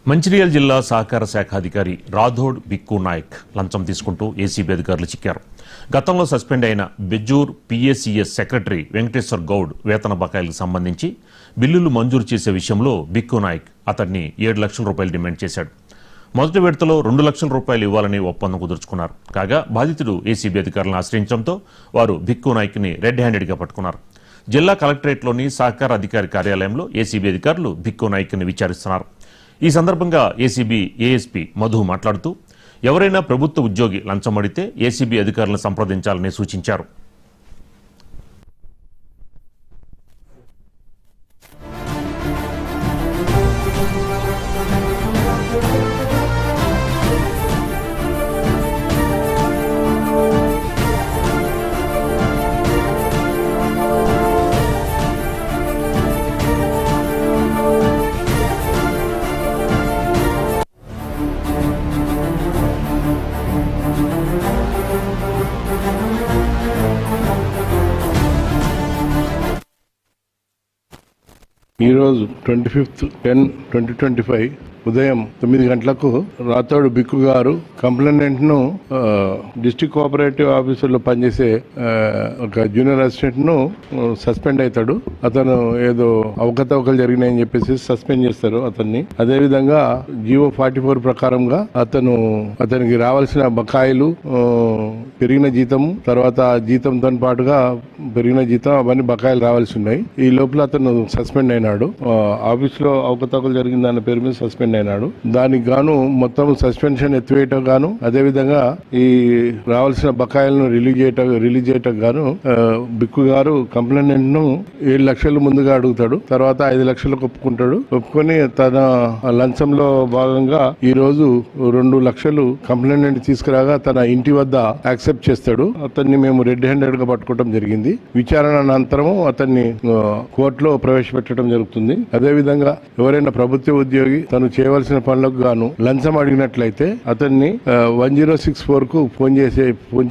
మంచిర్యాల జిల్లా సహకార శాఖ అధికారి రాథోడ్ బిక్కు నాయక్ లంచం తీసుకుంటూ ఏసీబీ అధికారులు చిక్కారు. గతంలో సస్పెండ్ అయిన బెజ్జూర్ పిఎస్సిఎస్ సెక్రటరీ వెంకటేశ్వర్ గౌడ్ వేతన బకాయిలకు సంబంధించి బిల్లులు మంజూరు చేసే విషయంలో బిక్కు నాయక్ అతన్ని 7 లక్షల రూపాయలు డిమాండ్ చేశాడు. మొదటి విడతలో 2 లక్షల రూపాయలు ఇవ్వాలని ఒప్పందం కుదుర్చుకున్నారు. కాగా బాధితుడు ఏసీబీ అధికారులను ఆశ్రయించడంతో వారు బిక్కు నాయక్ని రెడ్ హ్యాండెడ్గా పట్టుకున్నారు. జిల్లా కలెక్టరేట్లోని సహకార అధికారి కార్యాలయంలో ఏసీబీ అధికారులు బిక్కు నాయక్ని విచారిస్తున్నారు. ఈ సందర్భంగా ఏసీబీ ఏఎస్పీ మధు మాట్లాడుతూ ఎవరైనా ప్రభుత్వ ఉద్యోగి లంచం అడిగితే ఏసీబీ అధికారులను సంప్రదించాలని సూచించారు. ఈరోజు 25/10/2025 ఉదయం 9 గంటలకు రాథోడ్ బిక్కు గారు కంప్లైంట్ ను డిస్ట్రిక్ట్ కోఆపరేటివ్ ఆఫీసులో పనిచేసే ఒక జూనియర్ అసిస్టెంట్ ను సస్పెండ్ అవుతాడు. అతను ఏదో అవకతవకలు జరిగినాయని చెప్పేసి సస్పెండ్ చేస్తారు అతన్ని. అదేవిధంగా జీవో 44 ప్రకారంగా అతనికి రావాల్సిన బకాయిలు, పెరిగిన జీతం, తర్వాత జీతంతో పాటుగా పెరిగిన జీతం అవన్నీ బకాయిలు రావాల్సి ఉన్నాయి. ఈ లోపల అతను సస్పెండ్ అయినాడు. ఆఫీస్ లో అవకతవకలు జరిగిందన్న పేరు మీద సస్పెండ్ అయినాడు. దానికి గాను మొత్తం సస్పెన్షన్ ఎత్తివేయటం గాను, అదేవిధంగా ఈ రావాల్సిన బకాయిలను రిలీజ్ చేయటం గాను బిక్కు గారు కంప్లైంట్ ను 7 లక్షలు ముందుగా అడుగుతాడు. తర్వాత 5 లక్షలకు ఒప్పుకొని తన లంచంలో భాగంగా ఈ రోజు 2 లక్షలు కంప్లైంట్ తీసుకురాగా తన ఇంటి వద్ద యాక్సెప్ట్ చేస్తాడు. అతన్ని మేము రెడ్ హ్యాండెడ్ గా పట్టుకోవడం జరిగింది. విచారణ అనంతరం అతన్ని కోర్టులో ప్రవేశపెట్టడం జరుగుతుంది. అదేవిధంగా ఎవరైనా ప్రభుత్వ ఉద్యోగి తను చేయవలసిన పనులకు గాను లంచం అడిగినట్లయితే అతన్ని 1064 కు ఫోన్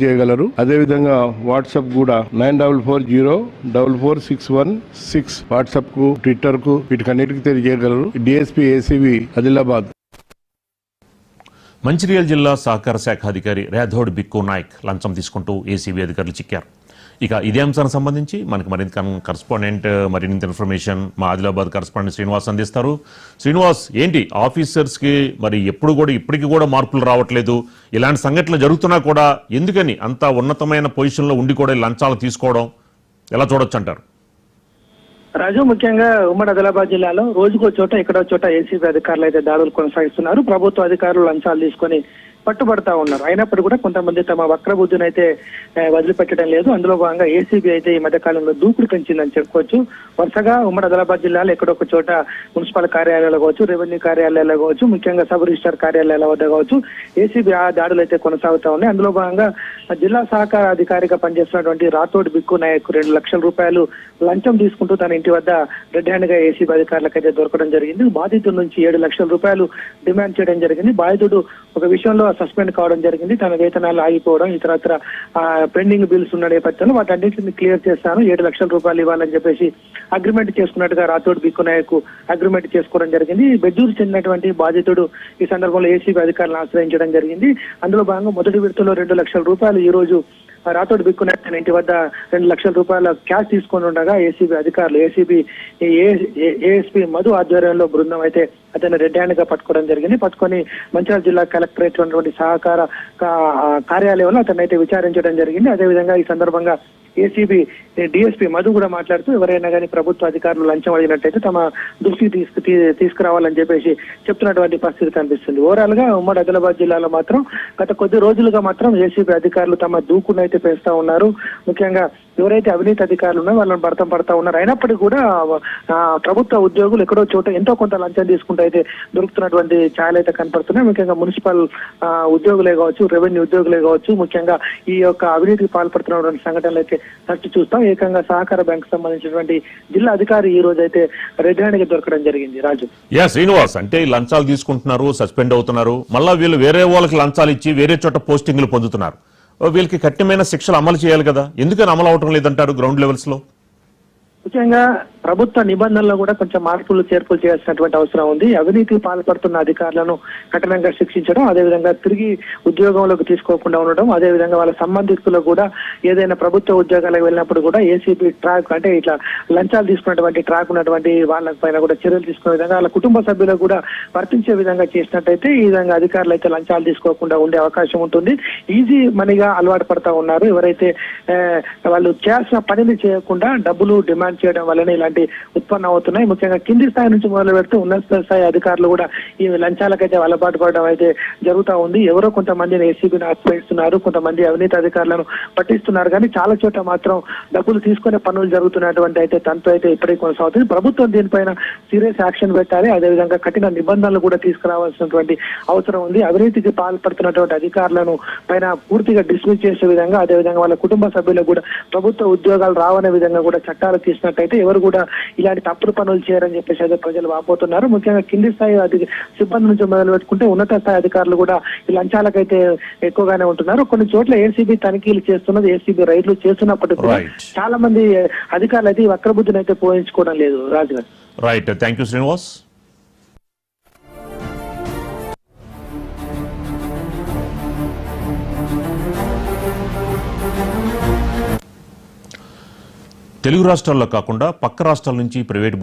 చేయగలరు. అదేవిధంగా వాట్సాప్ కూడా 9440446116 వాట్సాప్ కు, ట్విట్టర్ కు, వీటికన్నిటికీ తెలియజేయగలరు. DSP ACB Adilabad. మంచిర్యాల జిల్లా సహకార శాఖ అధికారి రాథోడ్ బిక్కు నాయక్ లంచం తీసుకుంటూ ఏసీబీ అధికారులు చిక్కారు. ఇక ఇదే అంశానికి సంబంధించి మనకి మరింత ఇన్ఫర్మేషన్ మా ఆదిలాబాద్ కరెస్పాండెంట్ శ్రీనివాస్ అందిస్తారు. శ్రీనివాస్, ఏంటి ఆఫీసర్స్కి మరి ఇప్పటికీ కూడా మార్పులు రావట్లేదు? ఇలాంటి సంఘటనలు జరుగుతున్నా కూడా ఎందుకని అంత ఉన్నతమైన పొజిషన్లో ఉండి కూడా లంచాలు తీసుకోవడం ఎలా చూడొచ్చు అంటారు? రాజు, ముఖ్యంగా ఉమ్మడి ఆదిలాబాద్ జిల్లాలో రోజుకో చోట ఎక్కడో చోట ఏసీబీ అధికారులు అయితే దాడులు కొనసాగిస్తున్నారు. ప్రభుత్వ అధికారులు లంచాలు తీసుకొని పట్టుబడతా ఉన్నారు. అయినప్పటికీ కూడా కొంతమంది తమ వక్ర బుద్ధిని అయితే వదిలిపెట్టడం లేదు. అందులో భాగంగా ఏసీబీ అయితే ఈ మధ్య కాలంలో దూకుడు పెంచిందని చెప్పుకోవచ్చు. వరుసగా ఉమ్మడి ఆదిలాబాద్ జిల్లాలో ఎక్కడొక చోట మున్సిపల్ కార్యాలయాలు కావచ్చు, రెవెన్యూ కార్యాలయాలు కావచ్చు, ముఖ్యంగా సబ్ రిజిస్టర్ కార్యాలయాల వద్ద కావచ్చు ఏసీబీ ఆ దాడులు అయితే కొనసాగుతా ఉన్నాయి. అందులో భాగంగా జిల్లా సహకార అధికారిగా పనిచేస్తున్నటువంటి రాథోడ్ బిక్కు నాయక్ 2 లక్షల రూపాయలు లంచం తీసుకుంటూ తన ఇంటి వద్ద రెడ్ హ్యాండ్ గా ఏసీబీ అధికారులకైతే దొరకడం జరిగింది. బాధితుడి నుంచి 7 లక్షల రూపాయలు డిమాండ్ చేయడం జరిగింది. బాధితుడు ఒక విషయంలో సస్పెండ్ కావడం జరిగింది. తన వేతనాలు ఆగిపోవడం, ఇతరత్ర పెండింగ్ బిల్స్ ఉన్న నేపథ్యంలో వాటన్నింటిని క్లియర్ చేస్తాను, 7 లక్షల రూపాయలు ఇవ్వాలని చెప్పేసి అగ్రిమెంట్ చేసుకున్నట్టుగా రాథోడ్ బిక్కు నాయక్ అగ్రిమెంట్ చేసుకోవడం జరిగింది. బెజ్జూరు చెందినటువంటి బాధితుడు ఈ సందర్భంలో ఏసీబీ అధికారులను ఆశ్రయించడం జరిగింది. అందులో భాగంగా మొదటి విడతలో 2 లక్షల రూపాయలు ఈ రోజు రాథోడ్ బిక్కు నాయక్ తన ఇంటి వద్ద 2 లక్షల రూపాయల క్యాష్ తీసుకొని ఉండగా ఏసీబీ అధికారులు ఏఎస్పీ మధు ఆధ్వర్యంలో బృందం అయితే అతన్ని రెడ్ హ్యాండ్ గా పట్టుకోవడం జరిగింది. పట్టుకొని మంచిర్యాల జిల్లా కలెక్టరేట్ ఉన్నటువంటి సహకార కార్యాలయంలో అతన్ని అయితే విచారించడం జరిగింది. అదేవిధంగా ఈ సందర్భంగా ఏసీబీ డిఎస్పీ మధు కూడా మాట్లాడుతూ ఎవరైనా కానీ ప్రభుత్వ అధికారులు లంచం అడిగినట్టయితే తమ దృష్టికి తీసుకురావాలని చెప్పేసి చెప్తున్నటువంటి పరిస్థితి కనిపిస్తుంది. ఓవరాల్ గా ఉమ్మడి ఆదిలాబాద్ జిల్లాలో మాత్రం గత కొద్ది రోజులుగా మాత్రం ఏసీబీ అధికారులు తమ దూకును అయితే పెంచుతా ఉన్నారు. ముఖ్యంగా ఎవరైతే అవినీతి అధికారులు ఉన్నారో వాళ్ళని పడతా ఉన్నారు. అయినప్పటికీ కూడా ప్రభుత్వ ఉద్యోగులు ఎక్కడో చోట ఎంతో కొంత లంచం తీసుకుంటూ అయితే దొరుకుతున్నటువంటి ఛాయలు అయితే కనపడుతున్నాయి. ముఖ్యంగా మున్సిపల్ ఉద్యోగులే కావచ్చు, రెవెన్యూ ఉద్యోగులే కావచ్చు, ముఖ్యంగా ఈ యొక్క అవినీతికి పాల్పడుతున్నటువంటి సంఘటనలు అయితే తరచు చూస్తాం. ఏకంగా సహకార బ్యాంక్ సంబంధించినటువంటి జిల్లా అధికారి ఈ రోజు అయితే రెడ్ హ్యాండ్ గా దొరకడం జరిగింది. రాజు, శ్రీనివాస్, అంటే లంచాలు తీసుకుంటున్నారు, సస్పెండ్ అవుతున్నారు, మళ్ళా వీళ్ళు వేరే వాళ్ళకి లంచాలు ఇచ్చి వేరే చోట పోస్టింగ్లు పొందుతున్నారు. వీళ్ళకి కఠినమైన శిక్షలు అమలు చేయాలి కదా, ఎందుకని అమలు అవటం లేదంటారు గ్రౌండ్ లెవెల్స్ లో? ముఖ్యంగా ప్రభుత్వ నిబంధనల్లో కూడా కొంచెం మార్పులు చేర్పులు చేయాల్సినటువంటి అవసరం ఉంది. అవినీతికి పాల్పడుతున్న అధికారులను కఠినంగా శిక్షించడం, అదేవిధంగా తిరిగి ఉద్యోగంలోకి తీసుకోకుండా ఉండడం, అదేవిధంగా వాళ్ళ సంబంధికులు కూడా ఏదైనా ప్రభుత్వ ఉద్యోగాలకు వెళ్ళినప్పుడు కూడా ఏసీబీ ట్రాక్ అంటే ఇట్లా లంచాలు తీసుకున్నటువంటి ట్రాక్ ఉన్నటువంటి వాళ్ళ పైన కూడా చర్యలు తీసుకునే విధంగా వాళ్ళ కుటుంబ సభ్యులకు కూడా వర్తించే విధంగా చేసినట్టయితే ఈ విధంగా అధికారులు అయితే లంచాలు తీసుకోకుండా ఉండే అవకాశం ఉంటుంది. ఈజీ మనీగా అలవాటు పడతా ఉన్నారు. ఎవరైతే వాళ్ళు చేయాల్సిన పనిని చేయకుండా డబ్బులు డిమాండ్ చేయడం వల్లనే ఇలాంటి ఉత్పన్నం అవుతున్నాయి. ముఖ్యంగా కింది స్థాయి నుంచి మొదలు పెడితే ఉన్నత స్థాయి అధికారులు కూడా ఈ లంచాలకైతే అలవాటు పడడం అయితే జరుగుతూ ఉంది. ఎవరో కొంతమందిని ఏసీబీని ఆశ్రయిస్తున్నారు, కొంతమంది అవినీతి అధికారులను పట్టిస్తున్నారు, కానీ చాలా చోట మాత్రం డబ్బులు తీసుకునే పనులు జరుగుతున్నటువంటి అయితే తనతో అయితే ఇప్పటికీ కొనసాగుతుంది. ప్రభుత్వం దీనిపైన సీరియస్ యాక్షన్ పెట్టాలి, అదేవిధంగా కఠిన నిబంధనలు కూడా తీసుకురావాల్సినటువంటి అవసరం ఉంది. అవినీతికి పాల్పడుతున్నటువంటి అధికారులను పైన పూర్తిగా డిస్మిస్ చేసే విధంగా, అదేవిధంగా వాళ్ళ కుటుంబ సభ్యులకు కూడా ప్రభుత్వ ఉద్యోగాలు రావనే విధంగా కూడా చట్టాలు తీసినట్టయితే ఎవరు కూడా ఇలాంటి తప్పుడు పనులు చేయరని చెప్పేసి అయితే ప్రజలు వాపోతున్నారు. ముఖ్యంగా కింది స్థాయి సిబ్బంది నుంచి మొదలు పెట్టుకుంటే ఉన్నత స్థాయి అధికారులు కూడా ఈ లంచాలకైతే ఎక్కువగానే ఉంటున్నారు. కొన్ని చోట్ల ఏసీబీ తనిఖీలు చేస్తున్నది, ఏసీబీ రైడ్లు చేస్తున్నప్పటికీ కూడా చాలా మంది అధికారులు అయితే ఈ వక్రబుద్ధిని అయితే పోయించుకోవడం లేదు. రాజు గారు, right, thank you Srinivas. Telugu రాష్ట్రాల్లో కాకుండా పక్క రాష్ట్రాల నుంచి ప్రైవేట్